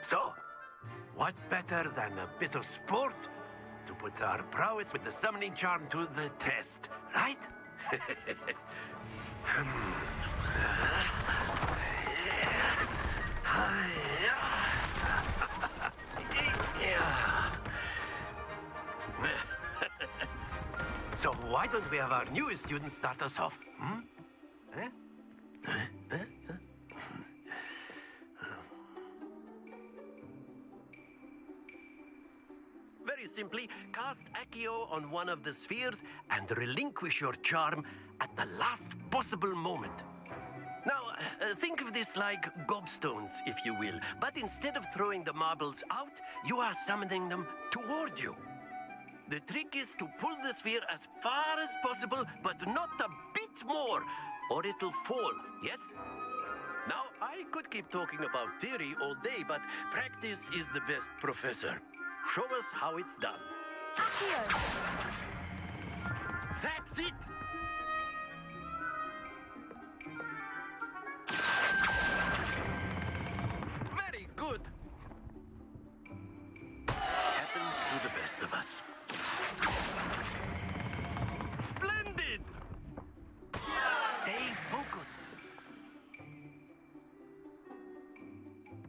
So, what better than a bit of sport to put our prowess with the summoning charm to the test, right? So why don't we have our newest student start us off? Very simply, cast Accio on one of the spheres and relinquish your charm at the last possible moment. Now, think of this like gobstones, if you will, but instead of throwing the marbles out, you are summoning them toward you. The trick is to pull the sphere as far as possible, but not a bit more, or it'll fall, yes? Now, I could keep talking about theory all day, but practice is the best professor. Show us how it's done. Accio! That's it! Very good! Happens to the best of us. Splendid! Stay focused.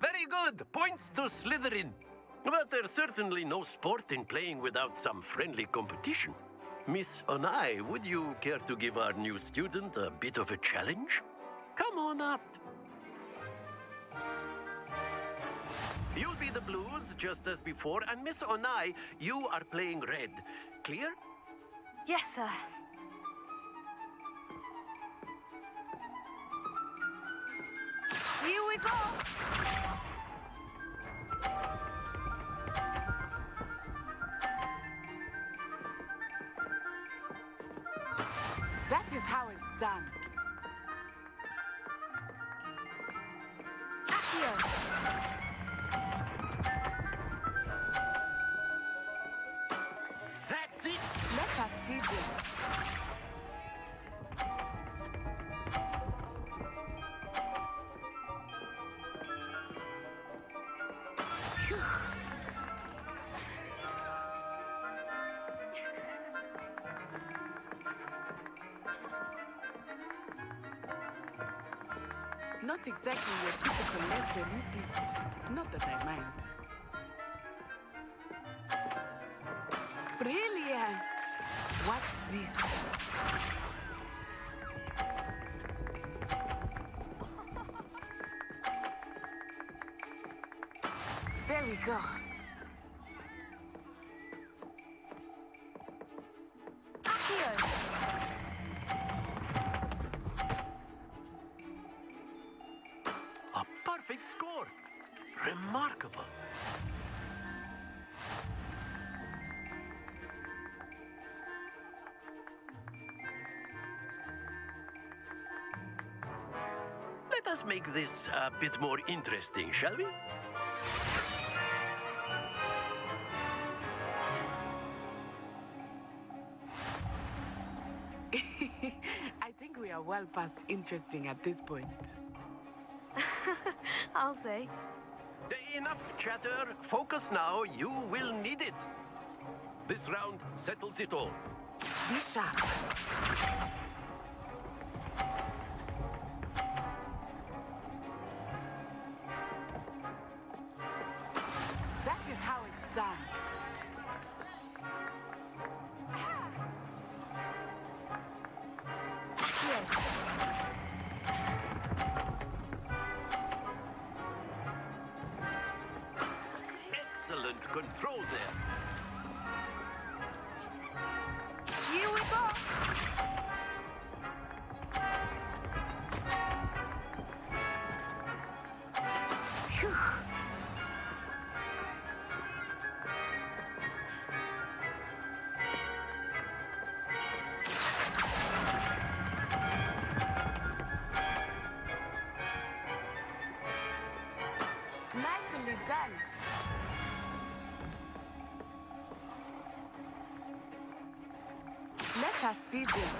Very good! Points to Slytherin. But there's certainly no sport in playing without some friendly competition. Miss Onai, would you care to give our new student a bit of a challenge? Come on up. You'll be the blues, just as before, and Miss Onai, you are playing red. Clear? Yes, sir. Here we go! That is how it's done. Accio! That's it! Let us see this. Phew. Not exactly your typical lesson, is it? Not that I mind. Brilliant! Watch this. There we go. Accio! A perfect score! Remarkable! Let us make this a bit more interesting, shall we? I think we are well past interesting at this point. I'll say. Enough chatter. Focus now. You will need it. This round settles it all. Be sharp. That is how it's done. Accio! Excellent control there. Here we go! Phew. Nicely done. Let us see this.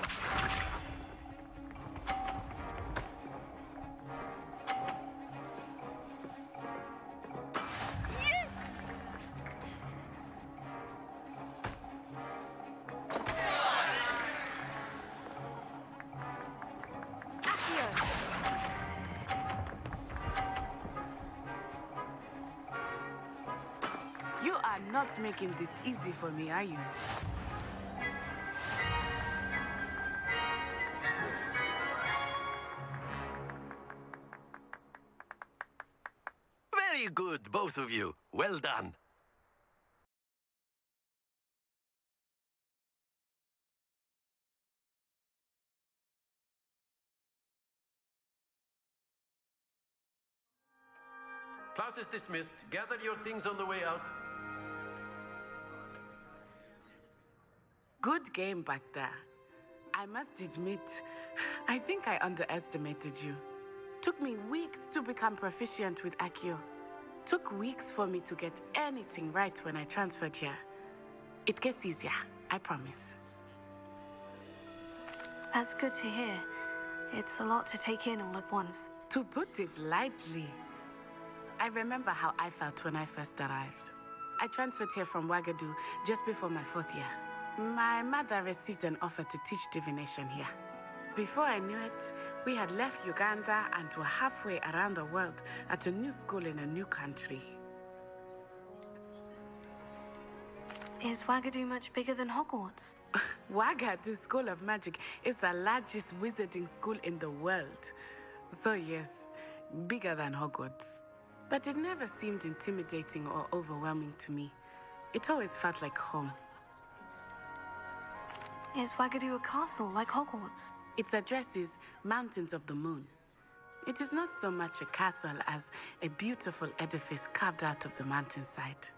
You are not making this easy for me, are you? Very good, both of you. Well done. Class is dismissed. Gather your things on the way out. Good game back there. I must admit, I think I underestimated you. Took me weeks to become proficient with Accio. Took weeks for me to get anything right when I transferred here. It gets easier, I promise. That's good to hear. It's a lot to take in all at once. To put it lightly, I remember how I felt when I first arrived. I transferred here from Ouagadougou just before my 4th year. My mother received an offer to teach divination here. Before I knew it, we had left Uganda and were halfway around the world at a new school in a new country. Is Ouagadougou much bigger than Hogwarts? Ouagadougou School of Magic is the largest wizarding school in the world. So yes, bigger than Hogwarts. But it never seemed intimidating or overwhelming to me. It always felt like home. Is Ouagadougou a castle like Hogwarts? Its address is Mountains of the Moon. It is not so much a castle as a beautiful edifice carved out of the mountainside.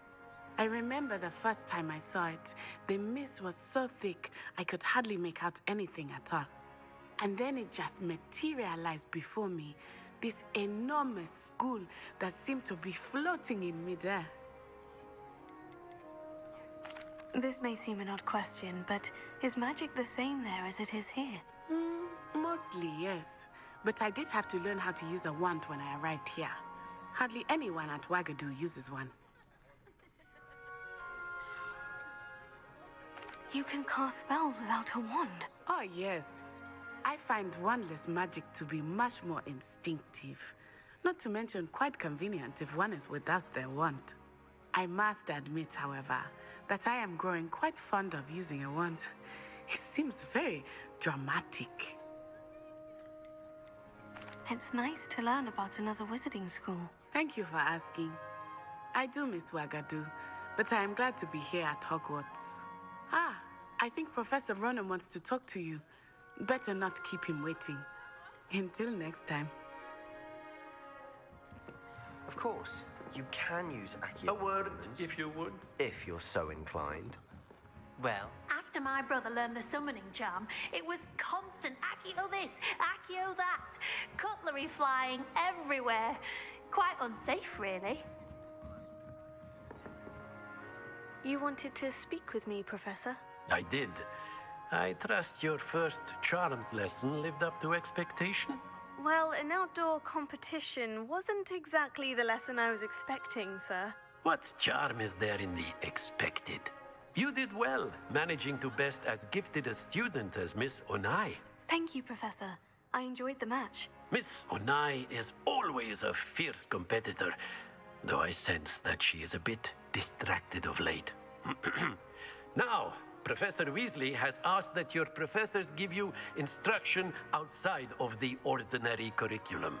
I remember the first time I saw it, the mist was so thick I could hardly make out anything at all. And then it just materialized before me, this enormous school that seemed to be floating in midair. This may seem an odd question, but is magic the same there as it is here? Mostly, yes. But I did have to learn how to use a wand when I arrived here. Hardly anyone at Ouagadougou uses one. You can cast spells without a wand. Oh, yes. I find wandless magic to be much more instinctive. Not to mention quite convenient if one is without their wand. I must admit, however, that I am growing quite fond of using a wand. It seems very dramatic. It's nice to learn about another wizarding school. Thank you for asking. I do miss Ouagadougou, but I am glad to be here at Hogwarts. Ah, I think Professor Ronan wants to talk to you. Better not keep him waiting. Until next time. Of course, you can use Accio. A word, if you would. If you're so inclined. Well, After my brother learned the summoning charm, it was constant Accio this, Accio that. Cutlery flying everywhere. Quite unsafe, really. You wanted to speak with me, Professor? I did. I trust your first charms lesson lived up to expectation. Well, an outdoor competition wasn't exactly the lesson I was expecting, sir. What charm is there in the expected? You did well, managing to best as gifted a student as Miss Onai. Thank you, Professor. I enjoyed the match. Miss Onai is always a fierce competitor, though I sense that she is a bit distracted of late. Now, Professor Weasley has asked that your professors give you instruction outside of the ordinary curriculum.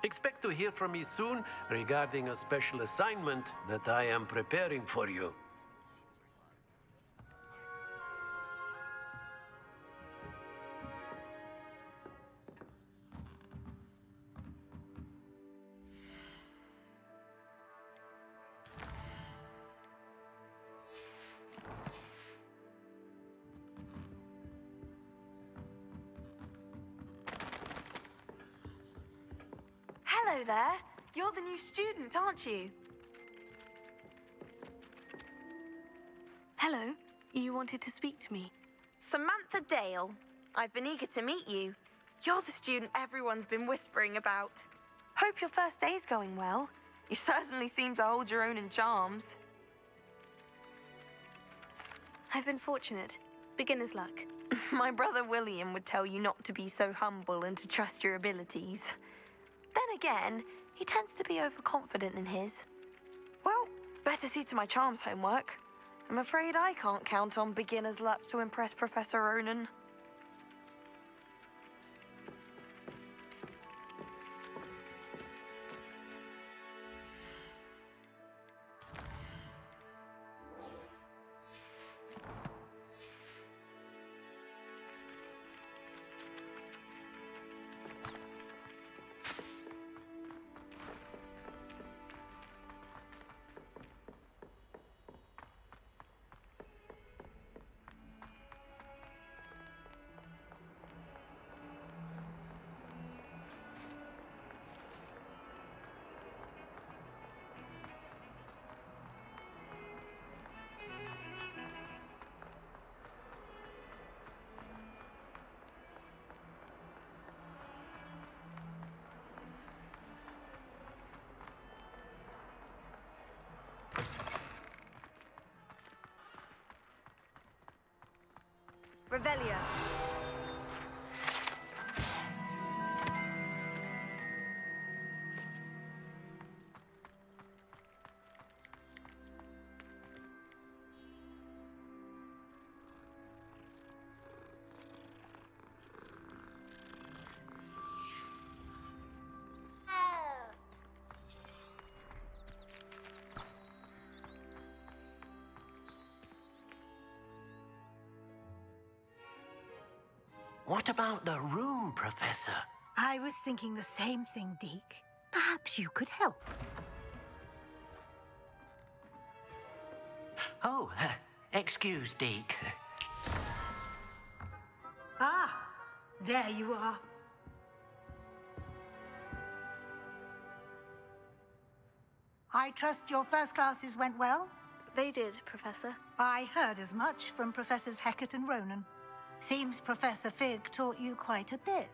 Expect to hear from me soon regarding a special assignment that I am preparing for you. Hello there. You're the new student, aren't you? Hello. You wanted to speak to me. Samantha Dale. I've been eager to meet you. You're the student everyone's been whispering about. Hope your first day's going well. You certainly seem to hold your own in charms. I've been fortunate. Beginner's luck. My brother William would tell you not to be so humble and to trust your abilities. Then again, he tends to be overconfident in his. Well, Better see to my charms homework. I'm afraid I can't count on beginner's luck to impress Professor Ronan. Revelio. What about the room, Professor? I was thinking the same thing, Deke. Perhaps you could help. Oh, excuse, Deke. Ah, there you are. I trust your first classes went well? They did, Professor. I heard as much from Professors Hecat and Ronan. Seems Professor Fig taught you quite a bit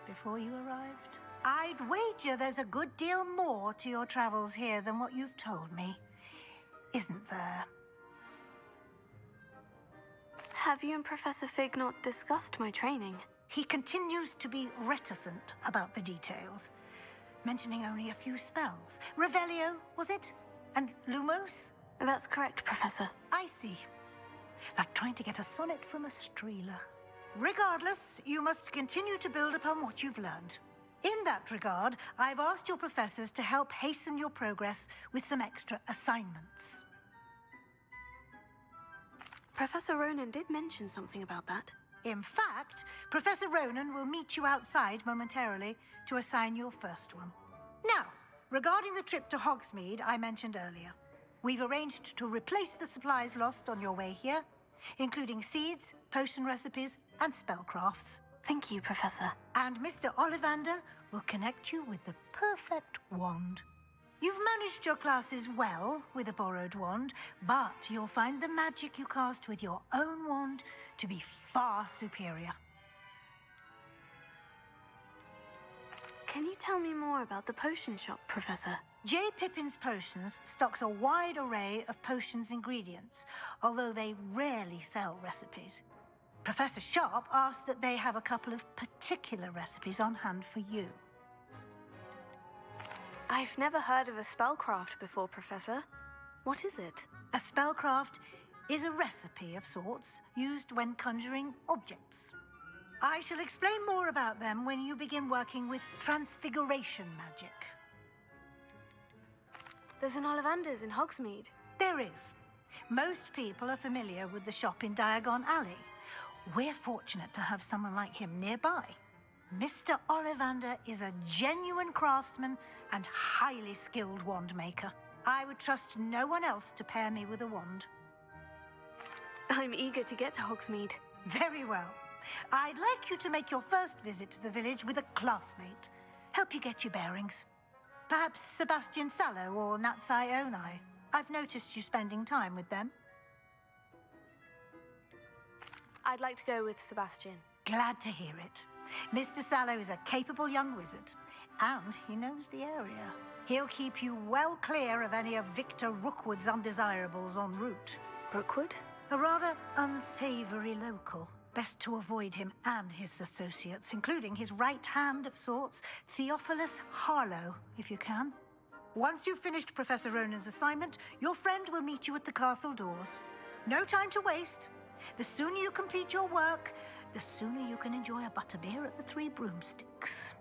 before you arrived. I'd wager there's a good deal more to your travels here than what you've told me. Isn't there? Have you and Professor Fig not discussed my training? He continues to be reticent about the details, mentioning only a few spells. Revelio, was it? And Lumos? That's correct, Professor. I see. Like trying to get a sonnet from a streeler. Regardless, you must continue to build upon what you've learned. In that regard, I've asked your professors to help hasten your progress with some extra assignments. Professor Ronan did mention something about that. In fact, Professor Ronan will meet you outside momentarily to assign your first one. Now, regarding the trip to Hogsmeade I mentioned earlier, we've arranged to replace the supplies lost on your way here, including seeds, potion recipes, and spellcrafts. Thank you, Professor. And Mr. Ollivander will connect you with the perfect wand. You've managed your classes well with a borrowed wand, but you'll find the magic you cast with your own wand to be far superior. Can you tell me more about the potion shop, Professor? J. Pippin's Potions stocks a wide array of potions ingredients, although they rarely sell recipes. Professor Sharp asked that they have a couple of particular recipes on hand for you. I've never heard of a spellcraft before, Professor. What is it? A spellcraft is a recipe of sorts used when conjuring objects. I shall explain more about them when you begin working with transfiguration magic. There's an Ollivander's in Hogsmeade. There is. Most people are familiar with the shop in Diagon Alley. We're fortunate to have someone like him nearby. Mr. Ollivander is a genuine craftsman and highly skilled wand maker. I would trust no one else to pair me with a wand. I'm eager to get to Hogsmeade. Very well. I'd like you to make your first visit to the village with a classmate. Help you get your bearings. Perhaps Sebastian Sallow or Natsai Onai. I've noticed you spending time with them. I'd like to go with Sebastian. Glad to hear it. Mr. Sallow is a capable young wizard, and he knows the area. He'll keep you well clear of any of Victor Rookwood's undesirables en route. Rookwood? A rather unsavory local. Best to avoid him and his associates, including his right hand of sorts, Theophilus Harlow, if you can. Once you've finished Professor Ronan's assignment, your friend will meet you at the castle doors. No time to waste. The sooner you complete your work, the sooner you can enjoy a butterbeer at the Three Broomsticks.